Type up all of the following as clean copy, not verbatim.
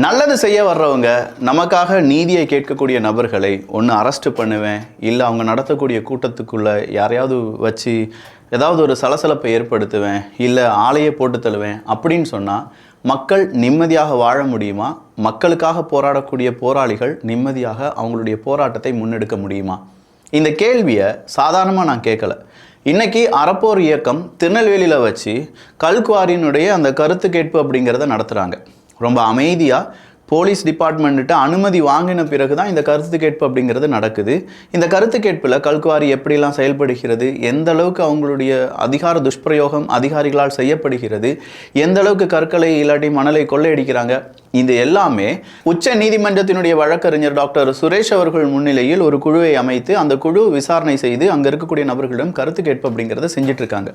நல்லது செய்ய வர்றவங்க நமக்காக நீதியை கேட்கக்கூடிய நபர்களை ஒன்று அரெஸ்ட் பண்ணுவேன், இல்லை அவங்க நடத்தக்கூடிய கூட்டத்துக்குள்ளே யாரையாவது வச்சு ஏதாவது ஒரு சலசலப்பை ஏற்படுத்துவேன், இல்லை ஆலையை போட்டு தள்ளுவேன் அப்படின்னு சொன்னால் மக்கள் நிம்மதியாக வாழ முடியுமா? மக்களுக்காக போராடக்கூடிய போராளிகள் நிம்மதியாக அவங்களுடைய போராட்டத்தை முன்னெடுக்க முடியுமா? இந்த கேள்வியை சாதாரணமாக நான் கேட்கல. இன்றைக்கி அறப்போர் இயக்கம் திருநெல்வேலியில் வச்சு கல்குவாரியினுடைய அந்த கருத்து கேட்பு அப்படிங்கிறத நடத்துகிறாங்க. ரொம்ப அமைதியாக போலீஸ் டிபார்ட்மெண்ட்டு அனுமதி வாங்கின பிறகு தான் இந்த கருத்து கேட்பு அப்படிங்கிறது நடக்குது. இந்த கருத்து கேட்பில் கல்குவாரி எப்படிலாம் செயல்படுகிறது, எந்த அளவுக்கு அவங்களுடைய அதிகார துஷ்பிரயோகம் அதிகாரிகளால் செய்யப்படுகிறது, எந்த அளவுக்கு கற்களை இல்லாட்டி மணலை கொள்ளையடிக்கிறாங்க, இது எல்லாமே உச்ச நீதிமன்றத்தினுடைய வழக்கறிஞர் டாக்டர் சுரேஷ் அவர்கள் முன்னிலையில் ஒரு குழுவை அமைத்து அந்த குழு விசாரணை செய்து அங்கே இருக்கக்கூடிய நபர்களிடம் கருத்து கேட்பு அப்படிங்கிறத செஞ்சுட்டு இருக்காங்க.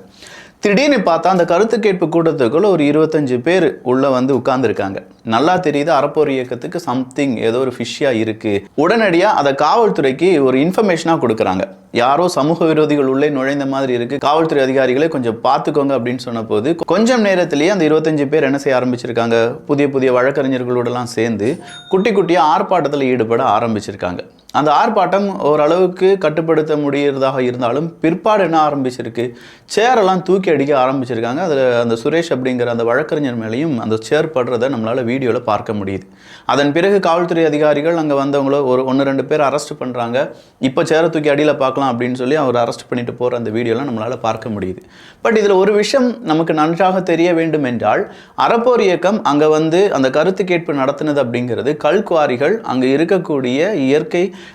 திடீர்னு பார்த்தா அந்த கருத்து கேட்பு கூட்டத்துக்குள்ள ஒரு 25 பேர் உள்ள வந்து உட்கார்ந்துருக்காங்க. நல்லா தெரியுது அறப்போர் இயக்கத்துக்கு சம்திங் ஏதோ ஒரு ஃபிஷ்ஷியாக இருக்குது. உடனடியாக அதை காவல்துறைக்கு ஒரு இன்ஃபர்மேஷனாக கொடுக்குறாங்க. யாரோ சமூக விரோதிகள் உள்ளே நுழைந்த மாதிரி இருக்குது, காவல்துறை அதிகாரிகளை கொஞ்சம் பார்த்துக்கோங்க அப்படின்னு சொன்ன போது கொஞ்சம் நேரத்திலேயே அந்த 25 பேர் என்ன செய்ய ஆரம்பிச்சிருக்காங்க, புதிய புதிய வழக்கறிஞர்களோடலாம் சேர்ந்து குட்டி குட்டியாக ஆர்ப்பாட்டத்தில் ஈடுபட ஆரம்பிச்சிருக்காங்க. அந்த ஆர்ப்பாட்டம் ஓரளவுக்கு கட்டுப்படுத்த முடியறதாக இருந்தாலும் பிற்பாடு என்ன ஆரம்பிச்சிருக்கு, சேரெல்லாம் தூக்கி அடிக்க ஆரம்பிச்சிருக்காங்க. அதில் அந்த சுரேஷ் அப்படிங்கிற அந்த வழக்கறிஞர் மேலேயும் அந்த சேர் படுறதை நம்மளால் வீடியோவில் பார்க்க முடியுது. அதன் பிறகு காவல்துறை அதிகாரிகள் அங்கே வந்தவங்கள ஒரு 1-2 பேர் அரெஸ்ட் பண்ணுறாங்க. இப்போ சேரை தூக்கி அடியில் பார்க்கலாம் அப்படின்னு சொல்லி அவர் அரெஸ்ட் பண்ணிட்டு போகிற அந்த வீடியோலாம் நம்மளால் பார்க்க முடியுது. பட் இதில் ஒரு விஷயம் நமக்கு நன்றாக தெரிய வேண்டும் என்றால், அறப்போர் இயக்கம் அங்கே வந்து அந்த கருத்து கேட்பு நடத்தினது அப்படிங்கிறது கல்குவாரிகள் அங்கே இருக்கக்கூடிய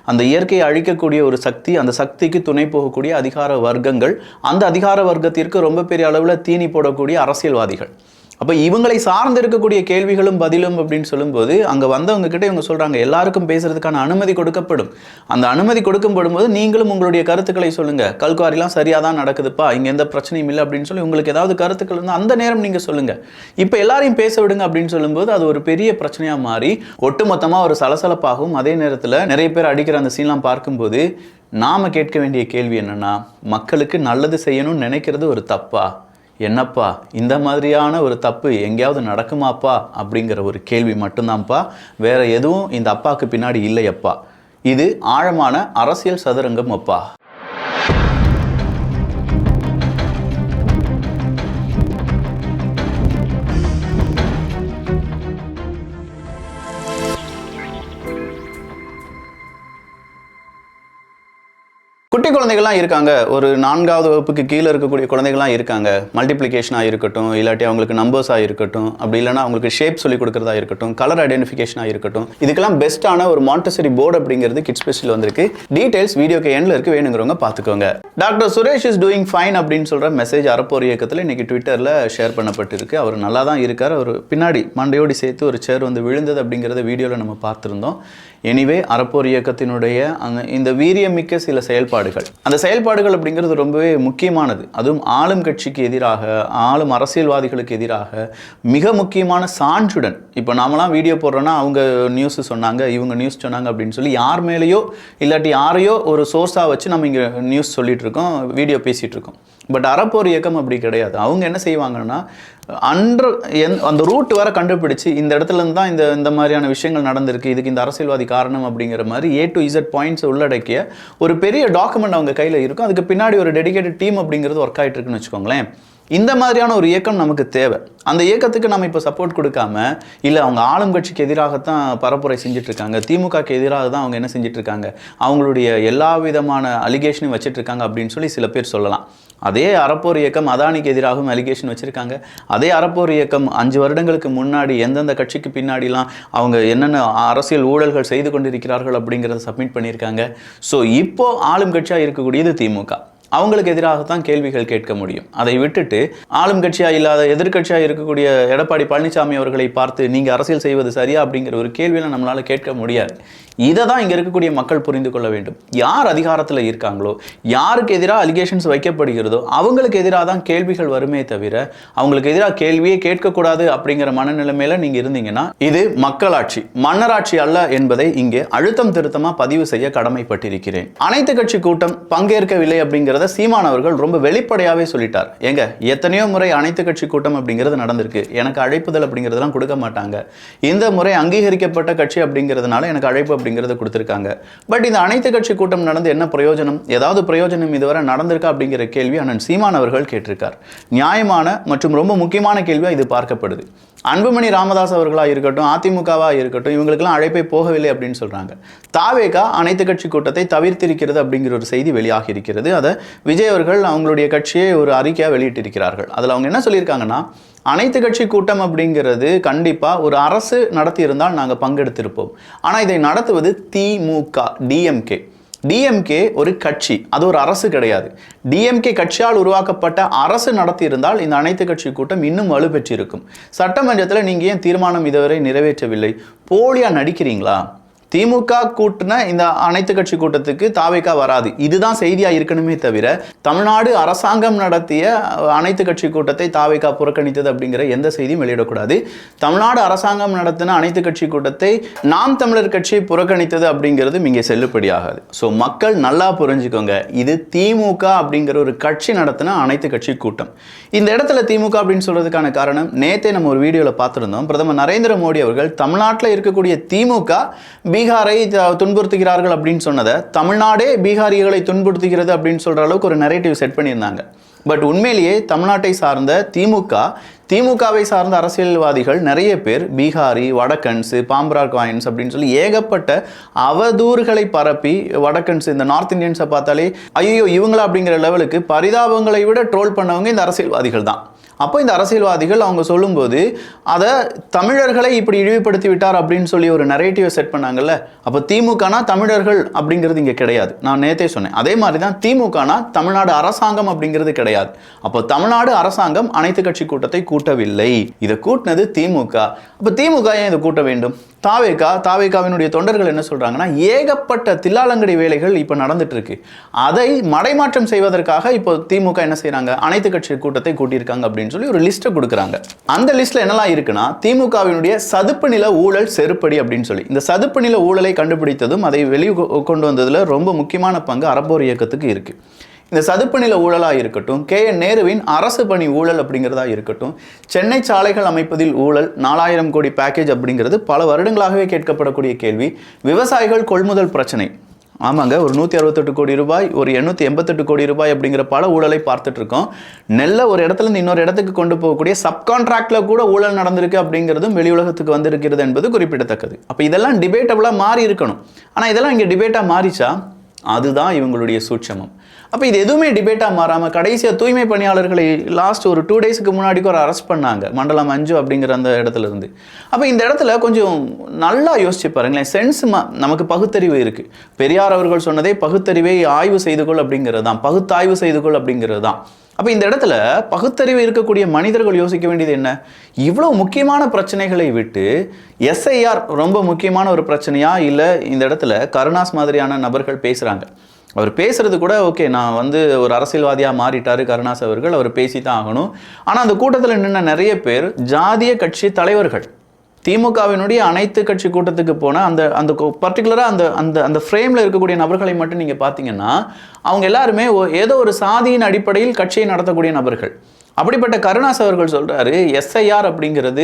அந்த இயற்கையை அழிக்கக்கூடிய ஒரு சக்தி, அந்த சக்திக்கு துணை போகக்கூடிய அதிகார வர்க்கங்கள், அந்த அதிகார வர்க்கத்திற்கு ரொம்ப பெரிய அளவில் தீனி போடக்கூடிய அரசியல்வாதிகள். அப்போ இவங்களை சார்ந்து இருக்கக்கூடிய கேள்விகளும் பதிலும் அப்படின்னு சொல்லும்போது அங்கே வந்தவங்க கிட்ட இவங்க சொல்கிறாங்க எல்லாருக்கும் பேசுறதுக்கான அனுமதி கொடுக்கப்படும். அந்த அனுமதி கொடுக்கப்படும் போது நீங்களும் உங்களுடைய கருத்துக்களை சொல்லுங்கள், கல்குவாரிலாம் சரியாக தான் நடக்குதுப்பா, இங்கே எந்த பிரச்சனையும் இல்லை அப்படின்னு சொல்லி உங்களுக்கு ஏதாவது கருத்துக்கள் இருந்தால் அந்த நேரம் நீங்கள் சொல்லுங்கள். இப்போ எல்லாரையும் பேச விடுங்க அப்படின்னு சொல்லும்போது அது ஒரு பெரிய பிரச்சனையாக மாறி ஒட்டுமொத்தமாக ஒரு சலசலப்பாகவும், அதே நேரத்தில் நிறைய பேர் அடிக்கிற அந்த சீன்லாம் பார்க்கும்போது நாம் கேட்க வேண்டிய கேள்வி என்னென்னா, மக்களுக்கு நல்லது செய்யணும்னு நினைக்கிறது ஒரு தப்பா? என்னப்பா இந்த மாதிரியான ஒரு தப்பு எங்கேயாவது நடக்குமாப்பா அப்படிங்கிற ஒரு கேள்வி மட்டும்தான்ப்பா, வேற எதுவும் இந்த அப்பாவுக்கு பின்னாடி இல்லையப்பா. இது ஆழமான அரசியல் சதுரங்கம் அப்பா. குட்டி குழந்தைகள்லாம் இருக்காங்க, ஒரு 4வது வகுப்புக்கு கீழே இருக்கக்கூடிய குழந்தைகள்லாம் இருக்காங்க. மல்டிப்ளிகேஷனாக இருக்கட்டும், இல்லாட்டி அவங்களுக்கு நம்பர்ஸாக இருக்கட்டும், அப்படி இல்லைனா அவங்களுக்கு ஷேப் சொல்லி கொடுக்குறதா இருக்கட்டும், கலர் ஐடென்டிஃபிகேஷனாக இருக்கட்டும், இதுக்கெல்லாம் பெஸ்ட்டான ஒரு மாண்டசரி போர்டு அப்படிங்கிறது கிட்ஸ் ஸ்பெஷல் வந்திருக்கு. டீடைல்ஸ் வீடியோக்கு எண்டில் இருக்குது, வேணுங்கிறவங்க பார்த்துக்கோங்க. Doctor Suresh is doing fine அப்படின்னு சொல்கிற மெசேஜ் அறப்போர் இயக்கத்தில் இன்றைக்கி ட்விட்டரில் ஷேர் பண்ணப்பட்டிருக்கு. அவர் நல்லா தான் இருக்கார். அவர் பின்னாடி மண்டையோடு சேர்த்து ஒரு சேர் வந்து விழுந்தது அப்படிங்கிறத வீடியோவில் நம்ம பார்த்துருந்தோம். எனிவே அறப்போர் இயக்கத்தினுடைய இந்த வீரியமிக்க சில செயல்பாடுகள், அந்த செயல்பாடுகள் அப்படிங்கிறது ரொம்பவே முக்கியமானது. அதுவும் ஆளும் கட்சிக்கு எதிராக, ஆளும் அரசியல்வாதிகளுக்கு எதிராக மிக முக்கியமான சான்றுடன். இப்போ நாமெல்லாம் வீடியோ போடுறோன்னா அவங்க நியூஸ் சொன்னாங்க, இவங்க நியூஸ் சொன்னாங்க அப்படின்னு சொல்லி யார் மேலேயோ இல்லாட்டி யாரையோ ஒரு சோர்ஸாக வச்சு நம்ம இங்கே நியூஸ் சொல்லிட்டு இருக்கோம், வீடியோ பேசிகிட்டு இருக்கோம். பட் அறப்போர் இயக்கம் அப்படி கிடையாது. அவங்க என்ன செய்வாங்கன்னா அந்த ரூட் வர கண்டுபிடிச்சு இந்த இடத்துலேருந்து தான் இந்த மாதிரியான விஷயங்கள் நடந்திருக்கு, இதுக்கு இந்த அரசியல்வாதி காரணம் அப்படிங்கிற மாதிரி A to Z பாயிண்ட்ஸ் உள்ளடக்கிய ஒரு பெரிய டாக்குமெண்ட் அவங்க கையில் இருக்கும். அதுக்கு பின்னாடி ஒரு டெடிகேட்டட் டீம் அப்படிங்கிறது ஒர்க் ஆகிட்டு இருக்குன்னு வச்சுக்கோங்களேன். இந்த மாதிரியான ஒரு இயக்கம் நமக்கு தேவை. அந்த இயக்கத்துக்கு நம்ம இப்போ சப்போர்ட் கொடுக்காம, இல்லை அவங்க ஆளும் கட்சிக்கு எதிராகத்தான் பரப்புரை செஞ்சிட்ருக்காங்க, திமுகக்கு எதிராக தான் அவங்க என்ன செஞ்சிட்ருக்காங்க, அவங்களுடைய எல்லா விதமான அலிகேஷனையும் வச்சிட்ருக்காங்க அப்படின்னு சொல்லி சில பேர் சொல்லலாம். அதே அறப்போர் இயக்கம் அதானிக்கு எதிராகவும் அலிகேஷன் வச்சுருக்காங்க. அதே அறப்போர் இயக்கம் 5 வருடங்களுக்கு முன்னாடி எந்தெந்த கட்சிக்கு பின்னாடிலாம் அவங்க என்னென்ன அரசியல் ஊழல்கள் செய்து கொண்டிருக்கிறார்கள் அப்படிங்கிறத சப்மிட் பண்ணியிருக்காங்க. ஸோ இப்போது ஆளும் கட்சியாக இருக்கக்கூடியது திமுக. அவங்களுக்கு எதிராகத்தான் கேள்விகள் கேட்க முடியும். அதை விட்டுட்டு ஆளும் கட்சியாக இல்லாத எதிர்கட்சியாக இருக்கக்கூடிய எடப்பாடி பழனிசாமி அவர்களை பார்த்து நீங்கள் அரசியல் செய்வது சரியா அப்படிங்கிற ஒரு கேள்வியெல்லாம் நம்மளால் கேட்க முடியாது. இதை தான் இங்கே இருக்கக்கூடிய மக்கள் புரிந்து கொள்ள வேண்டும். யார் அதிகாரத்தில் இருக்காங்களோ, யாருக்கு எதிராக அலிகேஷன்ஸ் வைக்கப்படுகிறதோ அவங்களுக்கு எதிராக தான் கேள்விகள் வருமே தவிர அவங்களுக்கு எதிராக கேள்வியே கேட்கக்கூடாது அப்படிங்கிற மனநிலைமையில நீங்கள் இருந்தீங்கன்னா இது மக்களாட்சி, மன்னராட்சி அல்ல என்பதை இங்கே அழுத்தம் திருத்தமாக பதிவு செய்ய கடமைப்பட்டிருக்கிறேன். அனைத்து கட்சி கூட்டம் பங்கேற்கவில்லை அப்படிங்கிறத அப்படிங்கிறத சீமான் அவர்கள் ரொம்ப வெளிப்படையாகவே சொல்லிட்டார். ஏங்க, எத்தனையோ முறை அனைத்து கட்சி கூட்டம் அப்படிங்கிறது நடந்திருக்கு, எனக்கு அழைப்புதல் அப்படிங்கிறதெல்லாம் கொடுக்க மாட்டாங்க. இந்த முறை அங்கீகரிக்கப்பட்ட கட்சி அப்படிங்கிறதுனால எனக்கு அழைப்பு அப்படிங்கிறத கொடுத்துருக்காங்க. பட் இந்த அனைத்து கட்சி கூட்டம் நடந்து என்ன பிரயோஜனம், ஏதாவது பிரயோஜனம் இதுவரை நடந்திருக்கா அப்படிங்கிற கேள்வி அண்ணன் சீமான் அவர்கள் கேட்டிருக்கார். நியாயமான மற்றும் ரொம்ப முக்கியமான கேள்வியாக இது பார்க்கப்படுது. அன்புமணி ராமதாஸ் அவர்களாக இருக்கட்டும், அதிமுகவாக இருக்கட்டும், இவங்களுக்கெல்லாம் அழைப்பே போகவில்லை அப்படின்னு சொல்கிறாங்க. தாவேகா அனைத்து கட்சி கூட்டத்தை தவிர்த்திருக்கிறது அப்படிங்கிற ஒரு செய்தி வெளியாகி இருக்கிறது. அதை விஜய் அவர்கள் அவங்களுடைய கட்சியை ஒரு அறிக்கையாக வெளியிட்டிருக்கிறார்கள். அதில் அவங்க என்ன சொல்லியிருக்காங்கன்னா, அனைத்து கட்சி கூட்டம் அப்படிங்கிறது கண்டிப்பாக ஒரு அரசு நடத்தியிருந்தால் நாங்கள் பங்கெடுத்திருப்போம். ஆனால் இதை நடத்துவது திமுக, டிஎம்கே ஒரு கட்சி, அது ஒரு அரசு கிடையாது. டிஎம்கே கட்சியால் உருவாக்கப்பட்ட அரசு நடத்தியிருந்தால் இந்த அனைத்து கட்சி கூட்டம் இன்னும் வலுப்பெற்றிருக்கும். சட்டமன்றத்தில் நீங்கள் ஏன் தீர்மானம் இதுவரை நிறைவேற்றவில்லை? போலியா நடிக்கிறீங்களா? திமுக கூட்டின இந்த அனைத்து கட்சி கூட்டத்துக்கு தாவேகா வராது, இதுதான் செய்தியாக இருக்கணுமே தவிர தமிழ்நாடு அரசாங்கம் நடத்திய அனைத்து கட்சி கூட்டத்தை தாவேகா புறக்கணித்தது அப்படிங்கிற எந்த செய்தியும் வெளியிடக்கூடாது. தமிழ்நாடு அரசாங்கம் நடத்தின அனைத்து கட்சி கூட்டத்தை நாம் தமிழர் கட்சி புறக்கணித்தது அப்படிங்கிறது இங்கே செல்லுபடியாகாது. ஸோ மக்கள் நல்லா புரிஞ்சுக்கோங்க, இது திமுக அப்படிங்கிற ஒரு கட்சி நடத்தின அனைத்து கட்சி கூட்டம். இந்த இடத்துல திமுக அப்படின்னு சொல்றதுக்கான காரணம், நேற்றே நம்ம ஒரு வீடியோவில் பார்த்துருந்தோம். பிரதமர் நரேந்திர மோடி அவர்கள் தமிழ்நாட்டில் இருக்கக்கூடிய திமுக பீகாரை துன்புறுத்துகிறார்கள் அப்படின்னு சொன்னதை தமிழ்நாடே பீகாரிகளை துன்புறுத்துகிறது அப்படின்னு சொல்ற அளவுக்கு ஒரு நரேட்டிவ் செட் பண்ணியிருந்தாங்க. பட் உண்மையிலேயே தமிழ்நாட்டை சார்ந்த திமுகவை சார்ந்த அரசியல்வாதிகள் நிறைய பேர் பீகாரி, வடக்கன்ஸு, பாம்பரார் காயின்ஸ் அப்படின்னு சொல்லி ஏகப்பட்ட அவதூறுகளை பரப்பி வடக்கன்ஸ், இந்த நார்த் இந்தியன்ஸை பார்த்தாலே ஐயோ இவங்களா அப்படிங்கிற லெவலுக்கு பரிதாபங்களை விட ட்ரோல் பண்ணவங்க இந்த அரசியல்வாதிகள் தான். அப்போ இந்த அரசியல்வாதிகள் அவங்க சொல்லும்போது அதை தமிழர்களை இப்படி இழிவுபடுத்தி விட்டார் அப்படின்னு சொல்லி ஒரு நரேட்டிவை செட் பண்ணாங்கல்ல. அப்போ திமுகனா தமிழர்கள் அப்படிங்கிறது இங்கே கிடையாது. நான் நேற்றே சொன்னேன். அதே மாதிரி தான் திமுகனா தமிழ்நாடு அரசாங்கம் அப்படிங்கிறது கிடையாது. அப்போ தமிழ்நாடு அரசாங்கம் அனைத்து கட்சி கூட்டத்தை கூட்டவில்லை, இதை கூட்டினது திமுக. அப்போ திமுக ஏன் இதை கூட்ட வேண்டும்? தாவேகாவினுடைய தொண்டர்கள் என்ன சொல்றாங்கன்னா, ஏகப்பட்ட தில்லாலங்கடி வேலைகள் இப்போ நடந்துட்டு இருக்கு, அதை மடைமாற்றம் செய்வதற்காக இப்போ திமுக என்ன செய்யறாங்க, அனைத்து கட்சி கூட்டத்தை கூட்டியிருக்காங்க அப்படின்னு சொல்லி ஒரு லிஸ்ட்டை கொடுக்குறாங்க. அந்த லிஸ்ட்ல என்னெல்லாம் இருக்குன்னா, திமுகவினுடைய சதுப்பு நில ஊழல் செருப்படி அப்படின்னு சொல்லி, இந்த சதுப்பு நில ஊழலை கண்டுபிடித்ததும் அதை வெளியே கொண்டு வந்ததுல ரொம்ப முக்கியமான பங்கு அறப்போர் இயக்கத்துக்கு இருக்கு. இந்த சதுப்பு நில ஊழலாக இருக்கட்டும், KN நேருவின் அரசு பணி ஊழல் அப்படிங்கிறதா இருக்கட்டும், சென்னை சாலைகள் அமைப்பதில் ஊழல், 4000 கோடி பேக்கேஜ் அப்படிங்கிறது பல வருடங்களாகவே கேட்கப்படக்கூடிய கேள்வி. விவசாயிகள் கொள்முதல் பிரச்சனை, ஆமாங்க, ஒரு 168 கோடி ரூபாய், ஒரு 888 கோடி ரூபாய் அப்படிங்கிற பல ஊழலை பார்த்துட்டு இருக்கோம். நெல்லை ஒரு இடத்துல இருந்து இன்னொரு இடத்துக்கு கொண்டு போகக்கூடிய சப்கான்ட்ராக்ட்ல கூட ஊழல் நடந்திருக்கு அப்படிங்கிறதும் வெளி உலகத்துக்கு வந்திருக்கிறது என்பது குறிப்பிடத்தக்கது. அப்போ இதெல்லாம் டிபேட்டபிளாக மாறி இருக்கணும். ஆனால் இதெல்லாம் இங்கே டிபேட்டாக மாறிச்சா? அதுதான் இவங்களுடைய சூட்சமம். அப்போ இது எதுவுமே டிபேட்டாக மாறாமல் கடைசியாக தூய்மை பணியாளர்களை லாஸ்ட் ஒரு 2 டேஸ்க்கு முன்னாடி ஒரு அரெஸ்ட் பண்ணாங்க, மண்டலம் 5 அப்படிங்கிற அந்த இடத்துல இருந்து. அப்போ இந்த இடத்துல கொஞ்சம் நல்லா யோசிச்சு பாருங்களேன். நமக்கு பகுத்தறிவு இருக்குது. பெரியார் அவர்கள் சொன்னதே பகுத்தறிவை ஆய்வு செய்து கொள் அப்படிங்கிறது தான், பகுத்தாய்வு செய்து கொள் அப்படிங்கிறது தான். அப்போ இந்த இடத்துல பகுத்தறிவு இருக்கக்கூடிய மனிதர்கள் யோசிக்க வேண்டியது என்ன, இவ்வளோ முக்கியமான பிரச்சனைகளை விட்டு SIR ரொம்ப முக்கியமான ஒரு பிரச்சனையா, இல்லை இந்த இடத்துல கருணாஸ் மாதிரியான நபர்கள் பேசுகிறாங்க. அவர் பேசுறது கூட ஓகே, நான் ஒரு அரசியல்வாதியாக மாறிட்டாரு கருணாஸ் அவர்கள், அவர் பேசி தான் ஆகணும். ஆனால் அந்த கூட்டத்தில் நின்ன நிறைய பேர் ஜாதிய கட்சி தலைவர்கள். திமுகவினுடைய அனைத்து கட்சி கூட்டத்துக்கு போன அந்த பர்டிகுலராக அந்த ஃப்ரேமில் இருக்கக்கூடிய நபர்களை மட்டும் நீங்கள் பார்த்தீங்கன்னா, அவங்க எல்லாருமே ஏதோ ஒரு சாதியின் அடிப்படையில் கட்சியை நடத்தக்கூடிய நபர்கள். அப்படிப்பட்ட கருணாஸ் அவர்கள் சொல்றாரு, SIR அப்படிங்கிறது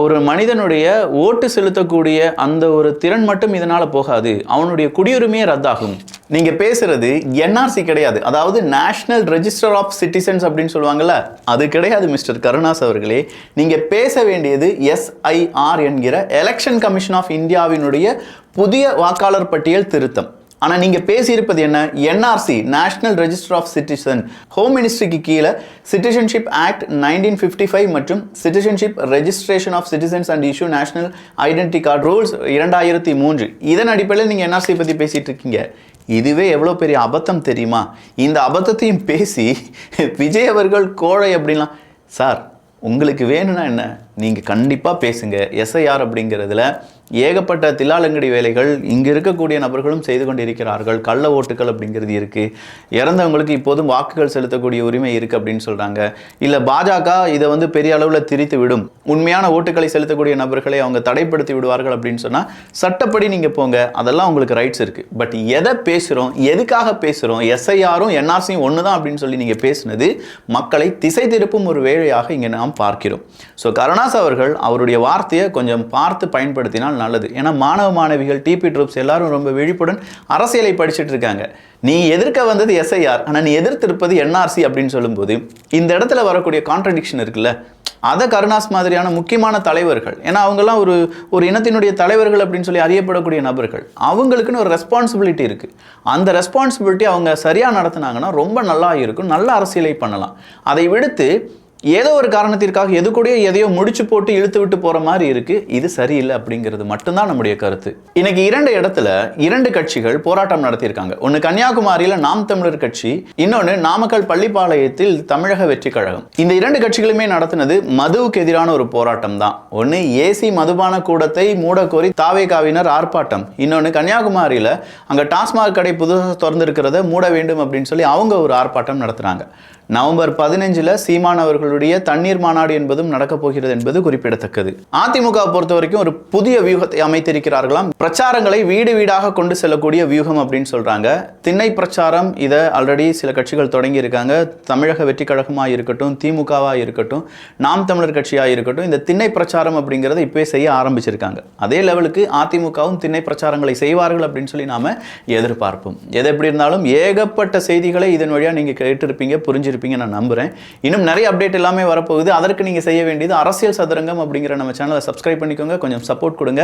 ஒரு மனிதனுடைய ஓட்டு செலுத்தக்கூடிய அந்த ஒரு திறன் மட்டும் இதனால போகாது, அவனுடைய குடியுரிமையே ரத்தாகும். நீங்க பேசுறது NRC கிடையாது, அதாவது நேஷனல் ரெஜிஸ்டர் ஆஃப் சிட்டிசன்ஸ் அப்படின்னு சொல்லுவாங்கல்ல, அது கிடையாது மிஸ்டர் கருணாஸ் அவர்களே. நீங்க பேச வேண்டியது SIR என்கிற எலெக்ஷன் கமிஷன் ஆஃப் இந்தியாவினுடைய புதிய வாக்காளர் பட்டியல் திருத்தம். ஆனால் நீங்கள் பேசியிருப்பது என்ன, NRC national register of citizen. Home மினிஸ்ட்ரிக்கு கீழே சிட்டிசன்ஷிப் ஆக்ட் 1955 மற்றும் citizenship registration of citizens and issue national identity card rules 2003. இதன் அடிப்படையில் நீங்கள் NRC பற்றி பேசிகிட்டு இருக்கீங்க. இதுவே எவ்வளோ பெரிய அபத்தம் தெரியுமா? இந்த அபத்தத்தையும் பேசி விஜய் அவர்கள் கோழை அப்படின்லாம். சார், உங்களுக்கு வேணும்னா என்ன, நீங்கள் கண்டிப்பாக பேசுங்க. எஸ்ஐஆர் அப்படிங்கிறதுல ஏகப்பட்ட தில்லாலங்கடி வேலைகள் இங்கே இருக்கக்கூடிய நபர்களும் செய்து கொண்டிருக்கிறார்கள். கள்ள ஓட்டுகள் அப்படிங்கிறது இருக்குது. இறந்தவங்களுக்கு இப்போதும் வாக்குகள் செலுத்தக்கூடிய உரிமை இருக்குது அப்படின்னு சொல்கிறாங்க. இல்லை பாஜக இதை வந்து பெரிய அளவில் திரித்து விடும், உண்மையான ஓட்டுகளை செலுத்தக்கூடிய நபர்களை அவங்க தடைப்படுத்தி விடுவார்கள் அப்படின்னு சொன்னால் சட்டப்படி நீங்கள் போங்க, அதெல்லாம் உங்களுக்கு ரைட்ஸ் இருக்குது. பட் எதை பேசுகிறோம், எதுக்காக பேசுகிறோம், எஸ்ஐஆரும் என்ஆர்சியும் ஒன்று தான் அப்படின்னு சொல்லி நீங்கள் பேசுனது மக்களை திசை திருப்பும் ஒரு வேலையாக இங்கே நாம் பார்க்கிறோம். ஸோ கருணாஸ் அவர்கள் அவருடைய வார்த்தையை கொஞ்சம் பார்த்து பயன்படுத்தினால் நல்லது. ஏன்னா மாணவ மாணவிகள், டிபி ட்ரூப்ஸ் எல்லாரும் ரொம்ப விழிப்புடன் அரசியலை படிச்சுட்டு இருக்காங்க. நீ எதிர்க்க வந்தது எஸ்ஐஆர், ஆனால் நீ எதிர்த்திருப்பது என்ஆர்சி அப்படின்னு சொல்லும்போது இந்த இடத்துல வரக்கூடிய கான்ட்ரடிக்ஷன் இருக்குல்ல, அதை கருணாஸ் மாதிரியான முக்கியமான தலைவர்கள், ஏன்னா அவங்கெல்லாம் ஒரு இனத்தினுடைய தலைவர்கள் அப்படின்னு சொல்லி அறியப்படக்கூடிய நபர்கள், அவங்களுக்குன்னு ஒரு ரெஸ்பான்சிபிலிட்டி இருக்குது. அந்த ரெஸ்பான்சிபிலிட்டி அவங்க சரியாக நடத்தினாங்கன்னா ரொம்ப நல்லா இருக்கும், நல்ல அரசியலை பண்ணலாம். அதை விடுத்து ஏதோ ஒரு காரணத்திற்காக எது கூட எதையோ முடிச்சு போட்டு இழுத்து விட்டு போற மாதிரி இருக்கு. இது சரியில்லை அப்படிங்கிறது மட்டும்தான் நம்முடைய கருத்து. இன்னைக்கு 2 இடத்துல 2 கட்சிகள் போராட்டம் நடத்தியிருக்காங்க. ஒன்று கன்னியாகுமரியில நாம் தமிழர் கட்சி, இன்னொன்று நாமக்கல் பள்ளிப்பாளையத்தில் தமிழக வெற்றி கழகம். இந்த 2 கட்சிகளுமே நடத்தினது மதுவுக்கு எதிரான ஒரு போராட்டம் தான். ஒன்று ஏசி மதுபான கூடத்தை மூட கோரி தாவேகாவினர் ஆர்ப்பாட்டம், இன்னொன்று கன்னியாகுமரியில அங்க டாஸ்மாக் கடை புதுசாக திறந்திருக்கிறத மூட வேண்டும் அப்படின்னு சொல்லி அவங்க ஒரு ஆர்ப்பாட்டம் நடத்துறாங்க. நவம்பர் 15 சீமான் அவர்களுடைய தண்ணீர் மாநாடு என்பதும் நடக்க போகிறது என்பது குறிப்பிடத்தக்கது. அதிமுக பொறுத்த வரைக்கும் ஒரு புதிய வியூகத்தை அமைத்திருக்கிறார்களாம். பிரச்சாரங்களை வீடு வீடாக கொண்டு செல்லக்கூடிய வியூகம் அப்படின்னு சொல்றாங்க. திண்ணை பிரச்சாரம் இதை ஆல்ரெடி சில கட்சிகள் தொடங்கி இருக்காங்க. தமிழக வெற்றி கழகமாக இருக்கட்டும், திமுகவா இருக்கட்டும், நாம் தமிழர் கட்சியாக இருக்கட்டும், இந்த திண்ணை பிரச்சாரம் அப்படிங்கிறத இப்பவே செய்ய ஆரம்பிச்சிருக்காங்க. அதே லெவலுக்கு அதிமுகவும் திண்ணை பிரச்சாரங்களை செய்வார்கள் அப்படின்னு சொல்லி நாம எதிர்பார்ப்போம். எது எப்படி இருந்தாலும் ஏகப்பட்ட செய்திகளை இதன் வழியா நீங்க கேட்டிருப்பீங்க, புரிஞ்சிருப்பீங்க நான் நம்புறேன். இன்னும் நிறைய அப்டேட் எல்லாமே வரப்போகுது. அதற்கு நீங்க செய்ய வேண்டியது அரசியல் சதுரங்கம் அப்படிங்கிற நம்ம சேனலை சப்ஸ்கிரைப் பண்ணிக்கோங்க, கொஞ்சம் சப்போர்ட் கொடுங்க.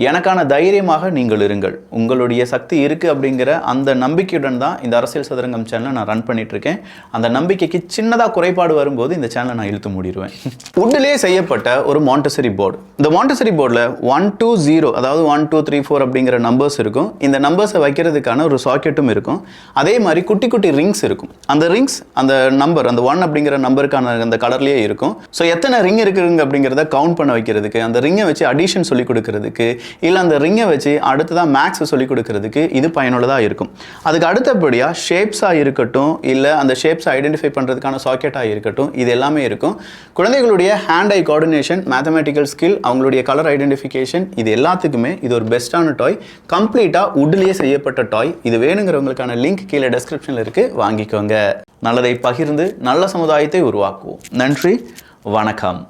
எனக்கான தைரியமாக நீங்கள் இருங்கள். உங்களுடைய சக்தி இருக்கு அப்படிங்கிற அந்த நம்பிக்கையுடன் தான் இந்த அரசியல் சதுரங்கம் சேனலை நான் ரன் பண்ணிட்டு இருக்கேன். அந்த நம்பிக்கைக்கு சின்னதா குறைபாடு வரும்போது இந்த சேனலை நான் இழுத்து மூடிடுவேன். உட்டிலே செய்யப்பட்ட ஒரு மாண்டசரி போர்டு. இந்த மாண்டசரி போர்டில் 1 2 0 அதாவது 1 2 3 4 அப்படிங்கிற நம்பர்ஸ் இருக்கும். இந்த நம்பர்ஸை வைக்கிறதுக்கான ஒரு சாக்கெட்டும் இருக்கும். அதே மாதிரி குட்டி குட்டி ரிங்ஸ் இருக்கும். அந்த ரிங்ஸ் அந்த நம்பர், அந்த 1 அப்படிங்கிற நம்பருக்கான அந்த கலர்லயே இருக்கும். ஸோ எத்தனை ரிங் இருக்குங்க அப்படிங்கிறத கவுண்ட் பண்ண வைக்கிறதுக்கு, அந்த ரிங்கை வச்சு அடிஷன் சொல்லி கொடுக்கறதுக்கு, இல்லை அந்த ரிங்கை வச்சு அடுத்ததான் மேக்ஸ் சொல்லி கொடுக்கறதுக்கு இது பயனுள்ளதாக இருக்கும். அதுக்கு அடுத்தபடியாக ஷேப்ஸாக இருக்கட்டும், இல்லை அந்த ஷேப்ஸை ஐடென்டிஃபை பண்ணுறதுக்கான சாக்கெட்டாக இருக்கட்டும், இது எல்லாமே இருக்கும். குழந்தைகளுடைய ஹேண்ட் ஐ கோஆர்டினேஷன், மேத்தமெட்டிக்கல் ஸ்கில், அவங்களுடைய கலர் ஐடென்டிஃபிகேஷன், இது எல்லாத்துக்குமே இது ஒரு பெஸ்ட்டான டாய். கம்ப்ளீட்டாக உட்லேயே செய்யப்பட்ட டாய். இது வேணுங்கிறவங்களுக்கான லிங்க் கீழே டெஸ்கிரிப்ஷனில் இருக்குது, வாங்கிக்கோங்க. நல்லதை பகிர்ந்து நல்ல சமுதாயத்தை உருவாக்குவோம். நன்றி, வணக்கம்.